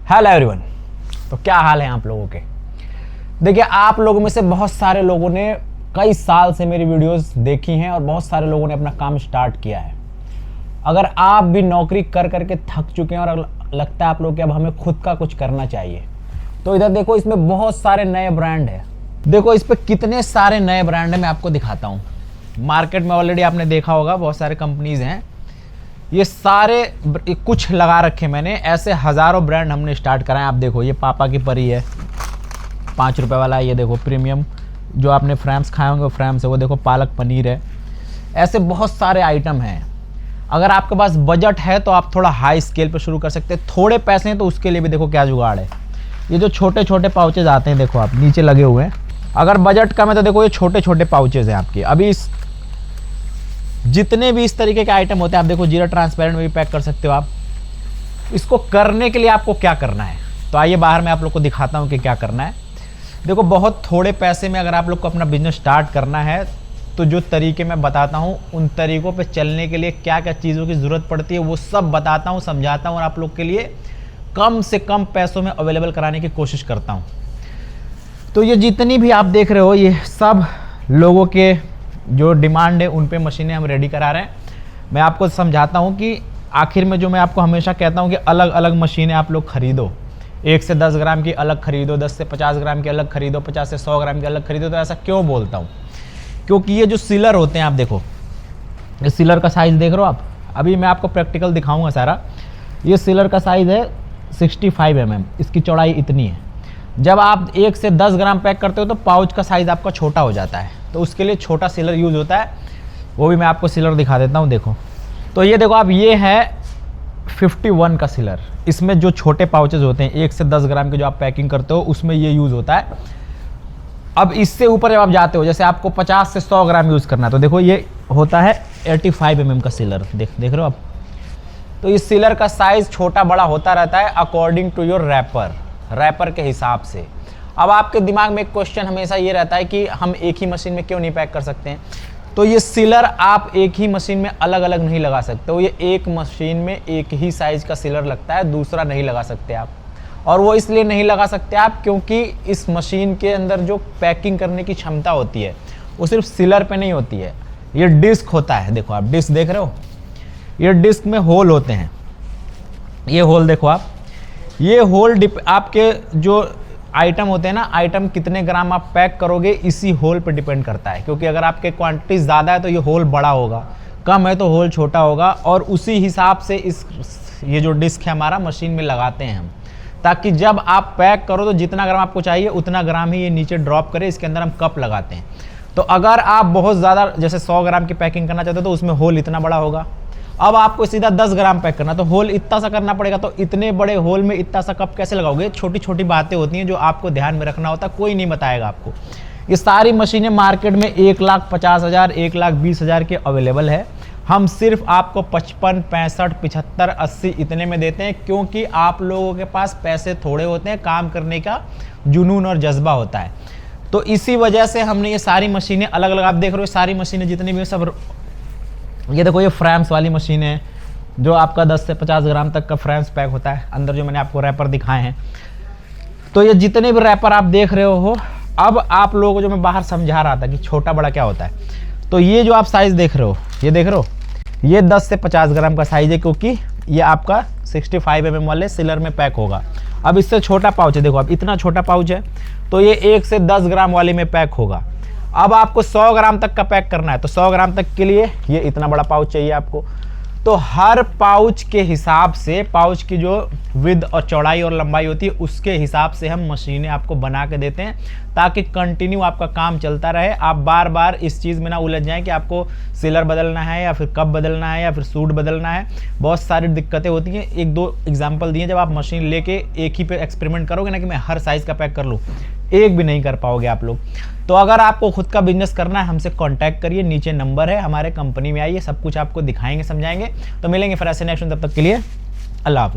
Hello everyone. तो क्या हाल है आप लोगों के? देखिए, आप लोगों में से बहुत सारे लोगों ने कई साल से मेरी वीडियोस देखी हैं और बहुत सारे लोगों ने अपना काम स्टार्ट किया है। अगर आप भी नौकरी कर करके थक चुके हैं और लगता है आप लोग कि अब हमें खुद का कुछ करना चाहिए, तो इधर देखो, इसमें बहुत सारे नए ब्रांड है। देखो इस पे कितने सारे नए ब्रांड है, मैं आपको दिखाता हूँ। मार्केट में ऑलरेडी आपने देखा होगा बहुत सारे कंपनीज हैं, ये सारे कुछ लगा रखे मैंने, ऐसे हज़ारों ब्रांड हमने स्टार्ट कराए। आप देखो, ये पापा की परी है, 5 रुपए वाला है। ये देखो प्रीमियम, जो आपने फ्रैम्स खाए होंगे वो फ्रैम्स है। वो देखो पालक पनीर है। ऐसे बहुत सारे आइटम हैं। अगर आपके पास बजट है तो आप थोड़ा हाई स्केल पे शुरू कर सकते हैं। थोड़े पैसे हैं तो उसके लिए भी देखो क्या जुगाड़ है। ये जो छोटे छोटे पाउचेज आते हैं, देखो आप नीचे लगे हुए हैं। अगर बजट कम है तो देखो ये छोटे छोटे पाउचेज हैं आपके। अभी जितने भी इस तरीके के आइटम होते हैं, आप देखो जीरा ट्रांसपेरेंट में भी पैक कर सकते हो आप। इसको करने के लिए आपको क्या करना है, तो आइए बाहर मैं आप लोग को दिखाता हूँ कि क्या करना है। देखो, बहुत थोड़े पैसे में अगर आप लोग को अपना बिजनेस स्टार्ट करना है तो जो तरीके मैं बताता हूँ, उन तरीकों पे चलने के लिए क्या क्या चीज़ों की ज़रूरत पड़ती है वो सब बताता हूँ, समझाता हूँ और आप लोग के लिए कम से कम पैसों में अवेलेबल कराने की कोशिश करता हूँ। तो ये जितनी भी आप देख रहे हो, ये सब लोगों के जो डिमांड है उन पे मशीनें हम रेडी करा रहे हैं। मैं आपको समझाता हूँ कि आखिर में जो मैं आपको हमेशा कहता हूँ कि अलग अलग मशीनें आप लोग खरीदो। 1 से 10 ग्राम की अलग खरीदो, 10 से 50 ग्राम की अलग खरीदो, 50 से 100 ग्राम की अलग खरीदो। तो ऐसा क्यों बोलता हूँ? क्योंकि ये जो सीलर होते हैं, आप देखो, ये सीलर का साइज़ देख रहे हो आप। अभी मैं आपको प्रैक्टिकल दिखाऊँगा सारा। ये सीलर का साइज़ है 65 mm, इसकी चौड़ाई इतनी है। जब आप 1 से 10 ग्राम पैक करते हो तो पाउच का साइज़ आपका छोटा हो जाता है, तो उसके लिए छोटा सीलर यूज़ होता है। वो भी मैं आपको सीलर दिखा देता हूँ। देखो, तो ये देखो आप, ये है 51 का सीलर। इसमें जो छोटे पाउचेज होते हैं 1 से 10 ग्राम के जो आप पैकिंग करते हो, उसमें ये यूज़ होता है। अब इससे ऊपर जब आप जाते हो, जैसे आपको 50 से 100 ग्राम यूज़ करना है, तो देखो ये होता है 85 mm का सीलर। देख रहे हो आप। तो इस सीलर का साइज़ छोटा बड़ा होता रहता है अकॉर्डिंग टू योर रैपर के हिसाब से। अब आपके दिमाग में एक क्वेश्चन हमेशा ये रहता है कि हम एक ही मशीन में क्यों नहीं पैक कर सकते हैं। तो ये सीलर आप एक ही मशीन में अलग अलग नहीं लगा सकते हो। ये एक मशीन में एक ही साइज़ का सीलर लगता है, दूसरा नहीं लगा सकते आप। और वो इसलिए नहीं लगा सकते आप क्योंकि इस मशीन के अंदर जो पैकिंग करने की क्षमता होती है वो सिर्फ सीलर पे नहीं होती है, ये डिस्क होता है। देखो आप डिस्क देख रहे हो, ये डिस्क में होल होते हैं। ये होल देखो आप, ये होल आपके जो आइटम होते हैं ना, आइटम कितने ग्राम आप पैक करोगे इसी होल पे डिपेंड करता है। क्योंकि अगर आपके क्वांटिटी ज़्यादा है तो ये होल बड़ा होगा, कम है तो होल छोटा होगा। और उसी हिसाब से ये जो डिस्क है हमारा मशीन में लगाते हैं हम, ताकि जब आप पैक करो तो जितना ग्राम आपको चाहिए उतना ग्राम ही ये नीचे ड्रॉप करे। इसके अंदर हम कप लगाते हैं। तो अगर आप बहुत ज़्यादा जैसे 100 ग्राम की पैकिंग करना चाहते हो तो उसमें होल इतना बड़ा होगा। अब आपको सीधा 10 ग्राम पैक करना तो होल इतना सा करना पड़ेगा। तो इतने बड़े होल में इतना सा कप कैसे लगाओगे? छोटी छोटी बातें होती हैं जो आपको ध्यान में रखना होता है, कोई नहीं बताएगा आपको। ये सारी मशीनें मार्केट में 1,50,000 1,20,000 के अवेलेबल है। हम सिर्फ आपको 55, 65, 75, 80 इतने में देते हैं, क्योंकि आप लोगों के पास पैसे थोड़े होते हैं, काम करने का जुनून और जज्बा होता है। तो इसी वजह से हमने ये सारी मशीनें अलग अलग, आप देख रहे हो सारी मशीनें जितनी भी सब। ये देखो, ये फ्रैम्स वाली मशीन है जो आपका 10 से 50 ग्राम तक का फ्रैम्स पैक होता है। अंदर जो मैंने आपको रैपर दिखाए हैं, तो ये जितने भी रैपर आप देख रहे हो, अब आप लोगों को जो मैं बाहर समझा रहा था कि छोटा बड़ा क्या होता है, तो ये जो आप साइज़ देख रहे हो, ये देख रहे हो, ये 10 से 50 ग्राम का साइज़ है, क्योंकि ये आपका 65 mm वाले सीलर में पैक होगा। अब इससे छोटा पाउच है, देखो अब इतना छोटा पाउच है, तो ये 1 से 10 ग्राम वाले में पैक होगा। अब आपको 100 ग्राम तक का पैक करना है तो 100 ग्राम तक के लिए ये इतना बड़ा पाउच चाहिए आपको। तो हर पाउच के हिसाब से, पाउच की जो विड्थ और चौड़ाई और लंबाई होती है उसके हिसाब से हम मशीनें आपको बना के देते हैं, ताकि कंटिन्यू आपका काम चलता रहे। आप बार बार इस चीज़ में ना उलझ जाएं कि आपको सीलर बदलना है या फिर कप बदलना है या फिर सूट बदलना है। बहुत सारी दिक्कतें होती हैं। 1-2 एग्जाम्पल दिए, जब आप मशीन लेके एक ही पे एक्सपेरिमेंट करोगे ना कि मैं हर साइज़ का पैक कर लूँ, एक भी नहीं कर पाओगे आप लोग। तो अगर आपको खुद का बिजनेस करना है, हमसे कांटेक्ट करिए, नीचे नंबर है, हमारे कंपनी में आइए, सब कुछ आपको दिखाएंगे, समझाएंगे। तो मिलेंगे फिर ऐसे नेक्स्ट, तब तक के लिए अल्लाह हाफिज़।